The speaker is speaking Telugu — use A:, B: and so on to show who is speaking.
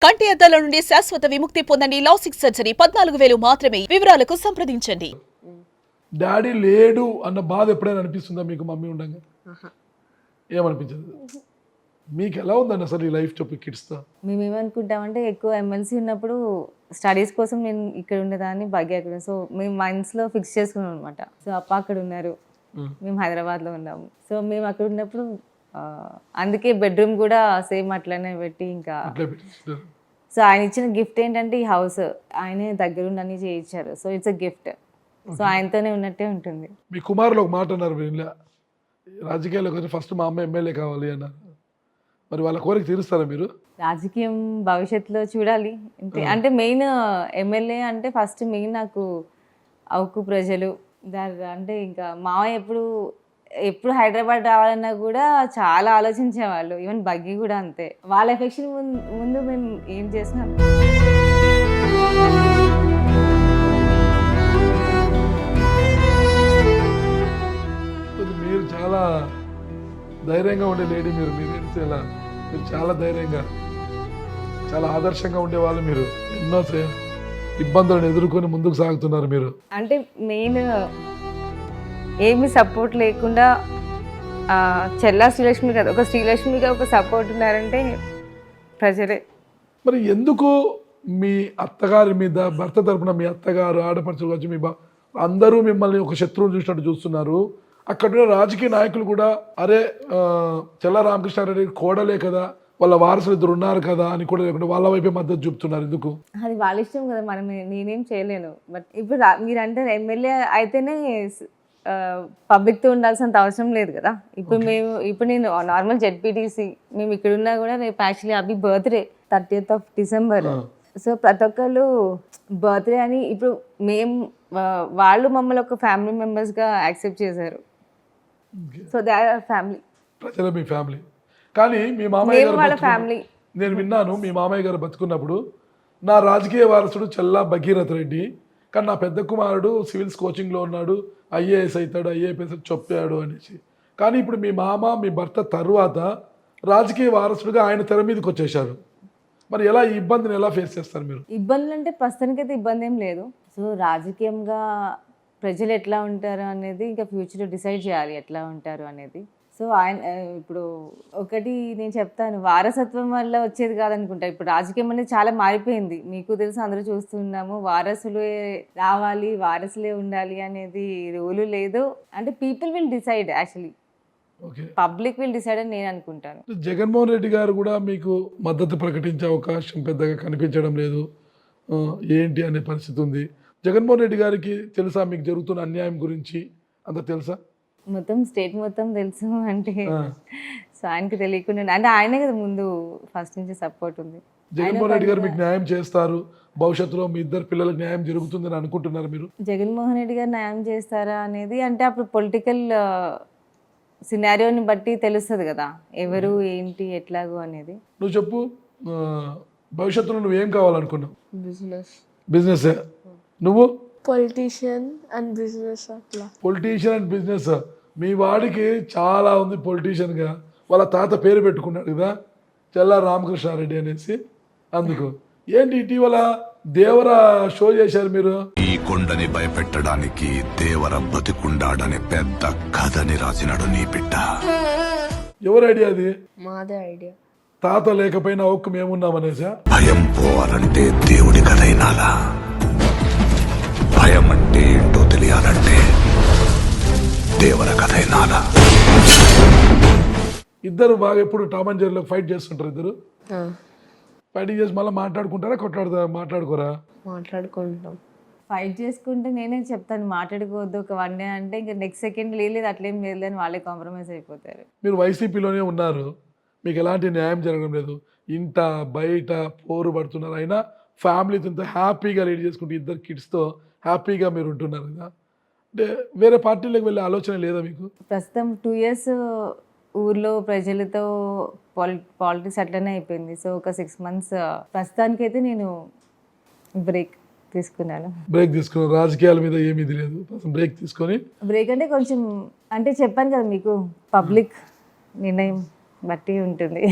A: కంటి అద్దాల నుండి శాశ్వత విముక్తి పొందండి. లాసిక్ సర్జరీ 14,000 మాత్రమే. వివరాలకు సంప్రదించండి.
B: డాడీ లేడు అన్న బాధ ఎప్పుడైనా అనిపిస్తుందా మీకు మమ్మీ ఉండగా? ఏమనిపించదు? మీకు ఎలా ఉందండి అసలు ఈ లైఫ్ చెప్పి కిడ్స్తో?
C: మేము ఏమనుకుంటామంటే ఎక్కువ ఎమ్మెల్సీ ఉన్నప్పుడు స్టడీస్ కోసం నేను ఇక్కడ ఉండేదాన్ని, భాగ్య అక్కడ. సో మేము మైండ్స్లో ఫిక్స్ చేసుకున్నాం అనమాట. సో అప్ప అక్కడ ఉన్నారు, మేము హైదరాబాద్లో ఉన్నాము. సో మేము అక్కడ ఉన్నప్పుడు అందుకే బెడ్రూమ్ కూడా సేమ్ అట్లనే పెట్టి ఇంకా. సో ఆయన ఇచ్చిన గిఫ్ట్ ఏంటంటే ఈ హౌస్ ఆయనే దగ్గరుండి అన్ని చేయించారు. So it's a gift. So ఆయనతోనే ఉన్నట్టే ఉంటుంది.
B: మీ కుమారులు ఒక మాట అన్నారు, రాజకీయాల్లోకి వచ్చి ఫస్ట్ మా అమ్మ ఎమ్మెల్యే కావాలి అన్నారు. మరి వాళ్ళ కోరిక తీరుస్తారా మీరు?
C: రాజకీయం భవిష్యత్తులో చూడాలి. అంటే మెయిన్ ఎమ్మెల్యే అంటే ఫస్ట్ మెయిన్ నాకు అవుకు ప్రజలు అంటే ఇంకా మావయ్య ఎప్పుడు హైదరాబాద్ రావాలన్నా కూడా చాలా ఆలోచించేవాళ్ళు. ఈవెన్ బగ్గి కూడా అంతే. వాళ్ళ ఎఫెక్షన్ ముందు మేము ఏం చేసినాం.
B: మీరు చాలా ధైర్యంగా ఉండే లేడీ. మీరు చాలా ధైర్యంగా, చాలా ఆదర్శంగా ఉండేవాళ్ళు. మీరు ఎన్నో ఇబ్బందులను ఎదుర్కొని ముందుకు సాగుతున్నారు. మీరు
C: అంటే మెయిన్ ఏమి సపోర్ట్ లేకుండా చెల్లా శ్రీలక్ష్మి కదా, ఒక శ్రీలక్ష్మిగా ఒక సపోర్ట్ ఉన్నారంటే ప్రజలే.
B: మరి ఎందుకు మీ అత్తగారి మీద, భర్త తరపున మీ అత్తగారు, ఆడపడుచులు వచ్చి మీ అందరూ మిమ్మల్ని ఒక శత్రువుని చూసినట్టు చూస్తున్నారు? అక్కడ రాజకీయ నాయకులు కూడా అరే చెల్లా రామకృష్ణారెడ్డి కోడలే కదా, వాళ్ళ వారసులు ఇద్దరు ఉన్నారు కదా అని కూడా లేకుండా వాళ్ళ వైపే మద్దతు చూపుతున్నారు. ఎందుకు?
C: అది వాళ్ళ ఇష్టం కదా, మనం నేనేం చేయలేను. బట్ ఇప్పుడు మీరు అంటే ఎమ్మెల్యే అయితేనే పబ్లిక్తో ఉండాల్సినంత అవసరం లేదు కదా. ఇప్పుడు నేను నార్మల్ జెడ్పీటీసీ, మేము ఇక్కడ ఉన్నా కూడా రేపు యాక్చువల్లీ అవి birthday 30th of December. So ప్రతి ఒక్కళ్ళు బర్త్డే అని ఇప్పుడు వాళ్ళు మమ్మల్ని ఒక ఫ్యామిలీ మెంబర్స్గా యాక్సెప్ట్ చేశారు. So they are family.
B: ప్రజలు మీ ఫ్యామిలీ. కానీ మీ మామయ్య గారు
C: వాళ్ళ ఫ్యామిలీ.
B: నేను విన్నాను, మీ మామయ్య గారు బతుకున్నప్పుడు నా రాజకీయ వారసుడు చల్లా భగీరథ రెడ్డి, కానీ నా పెద్ద కుమారుడు సివిల్స్ కోచింగ్లో ఉన్నాడు, ఐఏఎస్ అవుతాడు, ఐఏఎస్ చెప్పాడు అనేసి. కానీ ఇప్పుడు మీ మామ, మీ భర్త తర్వాత రాజకీయ వారసుడుగా ఆయన తెర మీదకి వచ్చేసారు. మరి ఎలా ఈ ఇబ్బందిని ఎలా ఫేస్ చేస్తారు మీరు?
C: ఇబ్బందులు అంటే ప్రస్తుతానికైతే ఇబ్బంది ఏం లేదు. సో రాజకీయంగా ప్రజలు ఎట్లా ఉంటారు అనేది ఇంకా ఫ్యూచర్లో డిసైడ్ చేయాలి ఎట్లా ఉంటారు అనేది. సో ఇప్పుడు ఒకటి నేను చెప్తాను, వారసత్వం వల్ల వచ్చేది కాదనుకుంటా. ఇప్పుడు రాజకీయం అనేది చాలా మారిపోయింది. మీకు తెలుసు, అందరూ చూస్తున్నాము. వారసులే రావాలి, వారసులే ఉండాలి అనేది రూలు లేదు. అంటే people will decide, actually public will decide అని నేను అనుకుంటాను.
B: జగన్మోహన్ రెడ్డి గారు కూడా మీకు మద్దతు ప్రకటించే అవకాశం పెద్దగా కనిపించడం లేదు, ఏంటి అనే పరిస్థితి ఉంది. జగన్మోహన్ రెడ్డి గారికి తెలుసా మీకు జరుగుతున్న అన్యాయం గురించి? అంత తెలుసా?
C: మొత్తం స్టేట్ మొత్తం తెలుసు. అంటే సో ఆయనకి తెలియకుండా అంటే ఆయనే కదా ముందు ఫస్ట్ నుంచి సపోర్ట్ ఉంది.
B: జగన్మోహన్ రెడ్డి గారు మీకు న్యాయం చేస్తారు, భవిష్యత్తులో మీ ఇద్దరు పిల్లలకు న్యాయం జరుగుతుందని అనుకుంటున్నారు మీరు?
C: జగన్మోహన్ రెడ్డి గారు న్యాయం చేస్తారా అనేది అంటే అప్పుడు పొలిటికల్ సినారియోని బట్టి తెలుస్తుంది కదా, ఎవరు ఏంటి ఎట్లాగో అనేది.
B: నువ్వు చెప్పు, భవిష్యత్తులో నువ్వేం కావాలనుకున్నావు? బిజినెస్. నువ్వు?
D: Politician and business. అట్లా
B: పొలిటీషియన్ అండ్ బిజినెస్. మీ వాడికి చాలా ఉంది పొలిటీషియన్గా. వాళ్ళ తాత పేరు పెట్టుకున్నాడు కదా, చెల్లా రామకృష్ణారెడ్డి అనేసి. అందుకు ఏంటి ఇటీవల దేవర షో చేశారు మీరు?
E: ఈ కొండని భయపెట్టడానికి దేవర బతికుండాడని పెద్ద కథని రాసినాడు నీ బిడ్డ.
B: ఎవరి ఐడియా అది?
D: మాదే ఐడియా.
B: తాత లేకపోయినా ఒక్క మేమున్నామనేసా?
E: భయం పోవాలంటే దేవుడి కథైనాలా, భయం అంటే ఏంటో తెలియాలంటే దేవర కథైనాలా.
B: ఇద్దరు బాగా ఎప్పుడు టామ్ అండ్ జెర్రీలో ఫైట్ చేస్తుంటారు. ఇద్దరు ఫైటింగ్ చేసి మళ్ళీ మాట్లాడుకుంటారా, మాట్లాడుకోరా?
D: మాట్లాడుకుంటాం.
C: ఫైట్ చేసుకుంటే నేనే చెప్తాను మాట్లాడుకోవద్దు ఒక 1 day అంటే ఇంకా నెక్స్ట్ సెకండ్ లేదు అట్లేం లేదు అని వాళ్ళే కాంప్రమైజ్ అయిపోతారు.
B: మీరు వైసీపీలోనే ఉన్నారు, మీకు ఎలాంటి న్యాయం జరగడం లేదు, ఇంట బయట పోరు పడుతున్నారు, అయినా ఫ్యామిలీతో ఇంత హ్యాపీగా లీడ్ చేసుకుంటూ ఇద్దరు కిడ్స్తో హ్యాపీగా మీరు ఉంటున్నారు కదా. అంటే వేరే పార్టీలకు వెళ్ళే ఆలోచన లేదా మీకు?
C: ప్రస్తుతం 2 years ఊర్లో ప్రజలతో పాలిటిక్స్ అట్లనే అయిపోయింది. సో ఒక 6 months ప్రస్తుతానికైతే నేను బ్రేక్ తీసుకున్నాను.
B: రాజకీయాల మీద ఏమీ లేదు, బ్రేక్
C: అంటే కొంచెం అంటే చెప్పాను కదా మీకు, పబ్లిక్ నిర్ణయం బట్టి ఉంటుంది.